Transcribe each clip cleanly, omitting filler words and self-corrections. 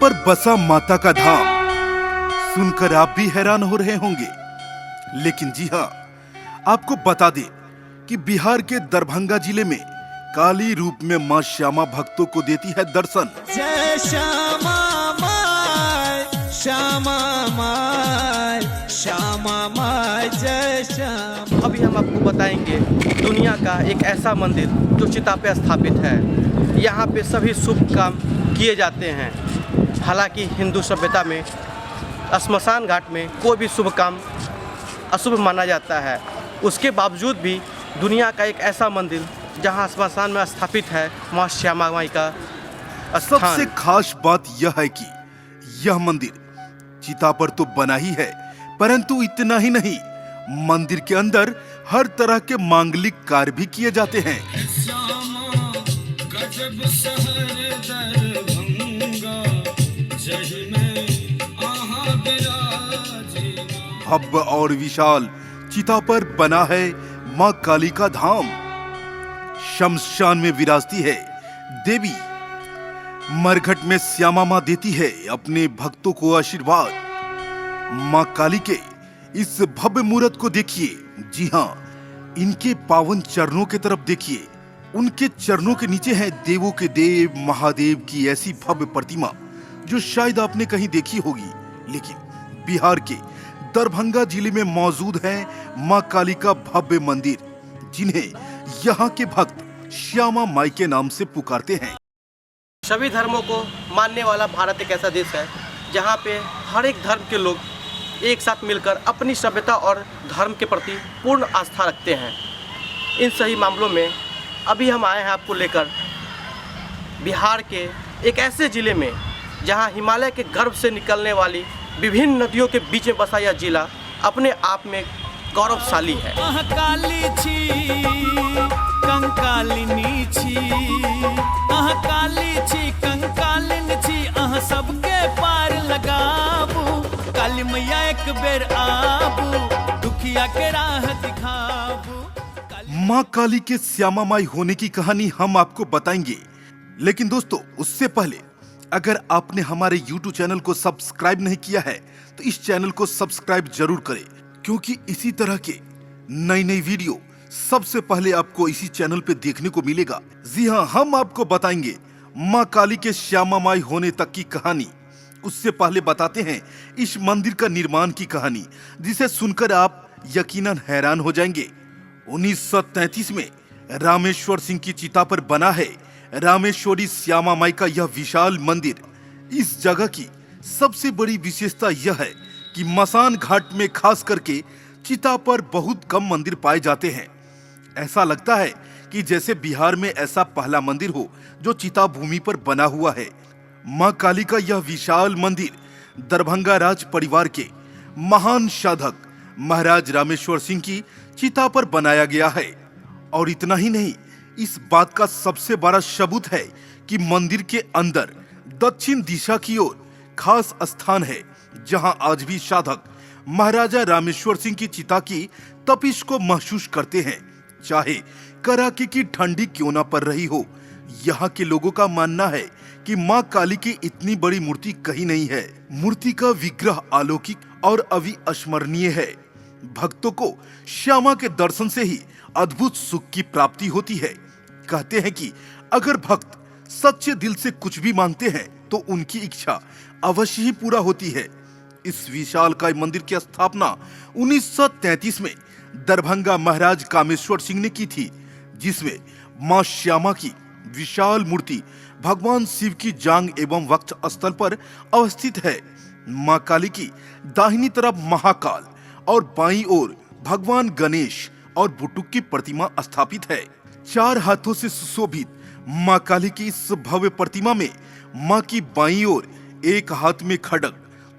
पर बसा माता का धाम सुनकर आप भी हैरान हो रहे होंगे, लेकिन जी हाँ, आपको बता दें कि बिहार के दरभंगा जिले में काली रूप में मां श्यामा भक्तों को देती है दर्शन। जय Shyama my, Shyama my, Shyama my, जय श्यामा। अभी हम आपको बताएंगे दुनिया का एक ऐसा मंदिर जो चिता पे स्थापित है। यहाँ पे सभी शुभ काम किए जाते हैं। हालांकि हिंदू सभ्यता में श्मशान घाट में कोई भी शुभ काम अशुभ माना जाता है। उसके बावजूद भी दुनिया का एक ऐसा मंदिर जहाँ श्मशान में स्थापित है मां श्यामा माई का स्थान। सबसे खास बात यह है कि यह मंदिर चिता पर तो बना ही है, परंतु इतना ही नहीं, मंदिर के अंदर हर तरह के मांगलिक कार्य भी किए जाते हैं। भव्य और विशाल चिता पर बना है मां काली का धाम। शमशान में विराजती है देवी, मरघट में श्यामा मां देती है अपने भक्तों को आशीर्वाद। मां काली के इस भव्य मूर्त को देखिए। जी हाँ, इनके पावन चरणों की तरफ देखिए। उनके चरणों के नीचे है देवों के देव महादेव की ऐसी भव्य प्रतिमा जो शायद आपने कहीं देखी होगी। लेकिन बिहार के दरभंगा जिले में मौजूद है मां काली का भव्य मंदिर, जिन्हें यहाँ के भक्त श्यामा माई के नाम से पुकारते हैं। सभी धर्मों को मानने वाला भारत एक ऐसा देश है जहाँ पे हर एक धर्म के लोग एक साथ मिलकर अपनी सभ्यता और धर्म के प्रति पूर्ण आस्था रखते हैं। इन सही मामलों में अभी हम आए हैं आपको लेकर बिहार के एक ऐसे ज़िले में जहाँ हिमालय के गर्भ से निकलने वाली विभिन्न नदियों के बीच में बसा यह जिला अपने आप में गौरवशाली है। काली छी, कंकालिनी छी, काली छी, कंकालिनी छी, सबके पार लगाबू, काली मैया एक बेर आबू, दुखिया के राह दिखाबू। मां काली के श्यामा माई होने की कहानी हम आपको बताएंगे, लेकिन दोस्तों उससे पहले अगर आपने हमारे YouTube चैनल को सब्सक्राइब नहीं किया है तो इस चैनल को सब्सक्राइब जरूर करें, क्योंकि इसी तरह के नई नई वीडियो सबसे पहले आपको इसी चैनल पे देखने को मिलेगा। जी हाँ, हम आपको बताएंगे मां काली के श्यामा माई होने तक की कहानी। उससे पहले बताते हैं इस मंदिर का निर्माण की कहानी, जिसे सुनकर आप यकीनन हैरान हो जाएंगे। 1933 में रामेश्वर सिंह की चिता पर बना है रामेश्वरी श्यामा माई का यह विशाल मंदिर। इस जगह की सबसे बड़ी विशेषता यह है कि मसान घाट में खास करके चिता पर बहुत कम मंदिर पाए जाते हैं। ऐसा लगता है कि जैसे बिहार में ऐसा पहला मंदिर हो जो चिता भूमि पर बना हुआ है। मां काली का यह विशाल मंदिर दरभंगा राज परिवार के महान साधक महाराज रामेश्वर सिंह की चिता पर बनाया गया है। और इतना ही नहीं, इस बात का सबसे बड़ा सबूत है कि मंदिर के अंदर दक्षिण दिशा की ओर खास स्थान है जहां आज भी साधक महाराजा रामेश्वर सिंह की चिता की तपिश को महसूस करते हैं, चाहे कड़ाके की ठंडी क्यों ना पड़ रही हो। यहाँ के लोगों का मानना है कि मां काली की इतनी बड़ी मूर्ति कहीं नहीं है। मूर्ति का विग्रह अलौकिक और अविस्मरणीय है। भक्तों को श्यामा के दर्शन से ही अद्भुत सुख की प्राप्ति होती है। कहते हैं कि अगर भक्त सच्चे दिल से कुछ भी मांगते हैं तो उनकी इच्छा अवश्य ही पूरा होती है। इस विशालकाय मंदिर की स्थापना 1933 में दरभंगा महाराज कामेश्वर सिंह ने की थी, जिसमें मां श्यामा की विशाल मूर्ति भगवान शिव की जांघ एवं वक्ष स्थल पर अवस्थित है। मां काली की दाहिनी तरफ महाकाल और बाईं ओर भगवान गणेश और बुटुक की प्रतिमा स्थापित है। 4 हाथों से सुशोभित मां काली की इस भव्य प्रतिमा में मां की बाईं ओर एक हाथ में खड्ग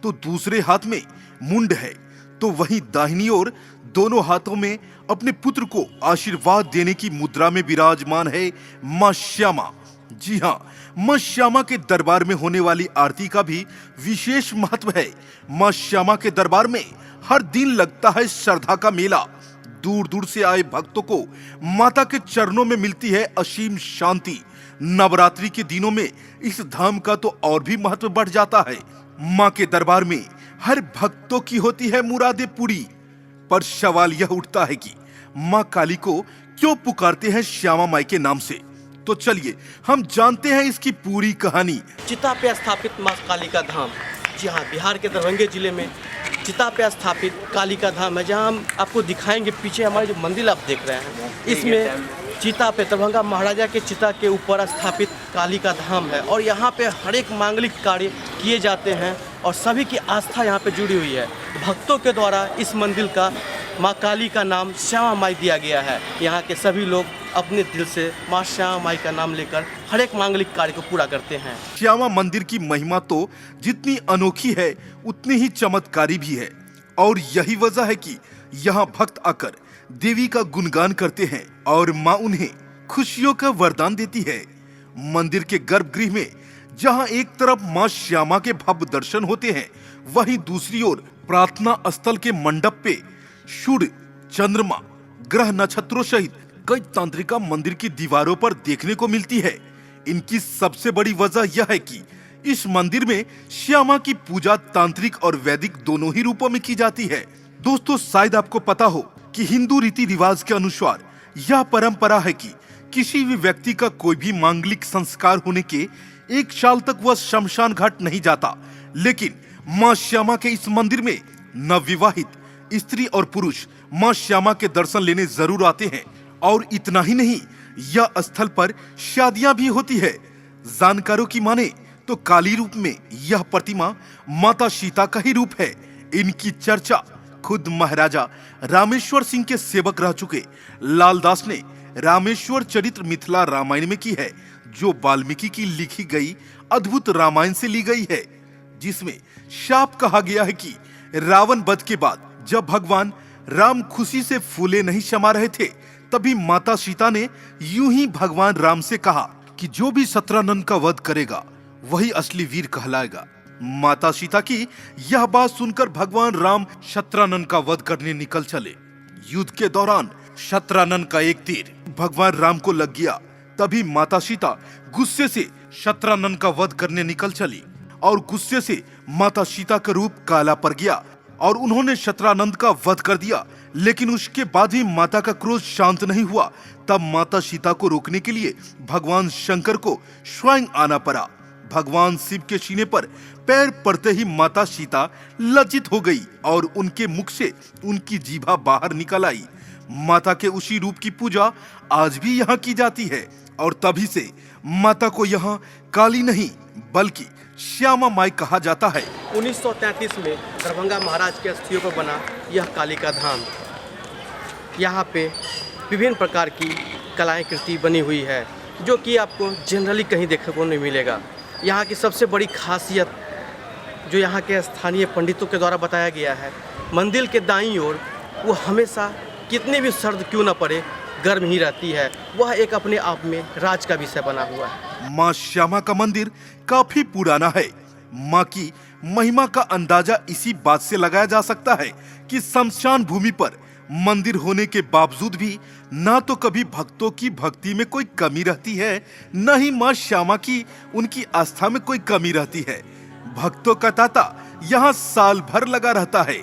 तो दूसरे हाथ में मुंड है, तो वहीं दाहिनी ओर दोनों हाथों में अपने पुत्र को आशीर्वाद देने की मुद्रा में विराजमान है मां श्यामा। जी हाँ, मां श्यामा के दरबार में होने वाली आरती का भी विशेष महत्व है। मां श्यामा के दरबार में हर दिन लगता है श्रद्धा का मेला। दूर दूर से आए भक्तों को माता के चरणों में मिलती है असीम शांति। नवरात्रि के दिनों में इस धाम का तो और भी महत्व बढ़ जाता है। माँ के दरबार में हर भक्तों की होती है मुरादें पूरी। पर सवाल यह उठता है कि माँ काली को क्यों पुकारते हैं श्यामा माई के नाम से? तो चलिए हम जानते हैं इसकी पूरी कहानी। चिता पे स्थापित माँ काली का धाम, जी हाँ, बिहार के दरभंगे जिले में चिता पे स्थापित काली का धाम है, जहाँ हम आपको दिखाएंगे। पीछे हमारे जो मंदिर आप देख रहे हैं, इसमें चिता पे दरभंगा महाराजा के चिता के ऊपर स्थापित काली का धाम है और यहाँ पे हर एक मांगलिक कार्य किए जाते हैं और सभी की आस्था यहाँ पे जुड़ी हुई है। भक्तों के द्वारा इस मंदिर का माँ काली का नाम श्यामा माई दिया गया है। यहाँ के सभी लोग अपने दिल से माँ श्यामा माई का नाम लेकर हर एक मांगलिक कार्य को पूरा करते हैं। श्यामा मंदिर की महिमा तो जितनी अनोखी है उतनी ही चमत्कारी भी है और यही वजह है कि यहाँ भक्त आकर देवी का गुणगान करते हैं और माँ उन्हें खुशियों का वरदान देती है। मंदिर के गर्भगृह में जहाँ एक तरफ माँ श्यामा के भव्य दर्शन होते हैं, वहीं दूसरी ओर प्रार्थना स्थल के मंडप पे सूर्य, चंद्रमा, ग्रह, नक्षत्रों सहित कई तांत्रिका मंदिर की दीवारों पर देखने को मिलती है। इनकी सबसे बड़ी वजह यह है कि इस मंदिर में श्यामा की पूजा तांत्रिक और वैदिक दोनों ही रूपों में की जाती है। दोस्तों, शायद आपको पता हो कि हिंदू रीति रिवाज के अनुसार यह परंपरा है कि किसी भी व्यक्ति का कोई भी मांगलिक संस्कार होने के 1 साल तक वह शमशान घाट नहीं जाता। लेकिन माँ श्यामा के इस मंदिर में नवविवाहित स्त्री और पुरुष माँ श्यामा के दर्शन लेने जरूर आते हैं। और इतना ही नहीं, यह स्थल पर शादियां भी होती है। जानकारों की माने तो काली रूप में यह प्रतिमा माता सीता का ही रूप है। इनकी चर्चा खुद महाराजा रामेश्वर सिंह के सेवक रह चुके लालदास ने रामेश्वर चरित्र मिथिला रामायण में की है, जो वाल्मीकि की लिखी गई अद्भुत रामायण से ली गई है, जिसमें शाप कहा गया है कि रावण वध के बाद जब भगवान राम खुशी से फूले नहीं समा रहे थे, तभी माता सीता ने यूं ही भगवान राम से कहा कि जो भी शतरानन का वध करेगा वही असली वीर कहलाएगा। माता सीता की यह बात सुनकर भगवान राम शतरानन का वध करने निकल चले। युद्ध के दौरान शतरानन का एक तीर भगवान राम को लग गया। तभी माता सीता गुस्से से शतरानन का वध करने निकल चली और गुस्से से माता सीता का रूप काला पड़ गया और उन्होंने शतरानंद का वध कर दिया। लेकिन उसके बाद भी माता का क्रोध शांत नहीं हुआ। तब माता सीता को रोकने के लिए भगवान शंकर को स्वयं आना पड़ा। भगवान शिव के सीने पर पैर पड़ते ही माता सीता लज्जित हो गई और उनके मुख से उनकी जीभा बाहर निकल आई। माता के उसी रूप की पूजा आज भी यहाँ की जाती है और तभी से माता को यहाँ काली नहीं बल्कि श्यामा माई कहा जाता है। 1933 में दरभंगा महाराज के अस्थियों पर बना यह काली का धाम, यहाँ पे विभिन्न प्रकार की कलाएं कृति बनी हुई है, जो कि आपको जनरली कहीं देखने को नहीं मिलेगा। यहाँ की सबसे बड़ी खासियत जो यहाँ के स्थानीय पंडितों के द्वारा बताया गया है, मंदिर के दाईं ओर वो हमेशा कितने भी सर्द क्यों न पड़े गर्म ही रहती है। वह एक अपने आप में राज का विषय बना हुआ है। माँ श्यामा का मंदिर काफी पुराना है। माँ की महिमा का अंदाजा इसी बात से लगाया जा सकता है कि शमशान भूमि पर मंदिर होने के बावजूद भी ना तो कभी भक्तों की भक्ति में कोई कमी रहती है, न ही माँ श्यामा की उनकी आस्था में कोई कमी रहती है। भक्तों का तांता यहाँ साल भर लगा रहता है।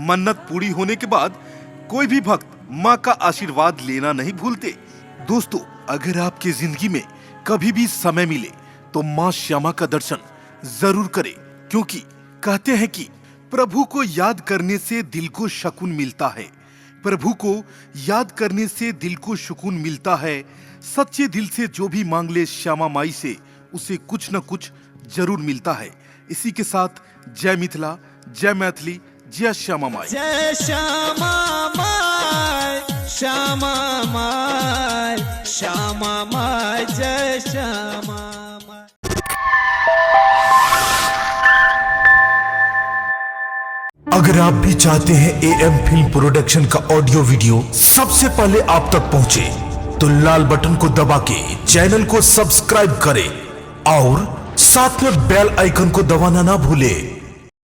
मन्नत पूरी होने के बाद कोई भी भक्त माँ का आशीर्वाद लेना नहीं भूलते। दोस्तों, अगर आपकी जिंदगी में कभी भी समय मिले तो माँ श्यामा का दर्शन जरूर करें, क्योंकि कहते हैं कि प्रभु को याद करने से दिल को सुकून मिलता है। प्रभु को याद करने से दिल को सुकून मिलता है। सच्चे दिल से जो भी मांग ले श्यामा माई से, उसे कुछ न कुछ जरूर मिलता है। इसी के साथ जय मिथिला, जय मैथिली, जय श्यामा माई। जय श्यामा माई, श्यामा माई, श्यामा माई, जय श्यामा माई। अगर आप भी चाहते हैं AM फिल्म प्रोडक्शन का ऑडियो वीडियो सबसे पहले आप तक पहुंचे, तो लाल बटन को दबा के चैनल को सब्सक्राइब करें और साथ में बेल आइकन को दबाना ना भूलें।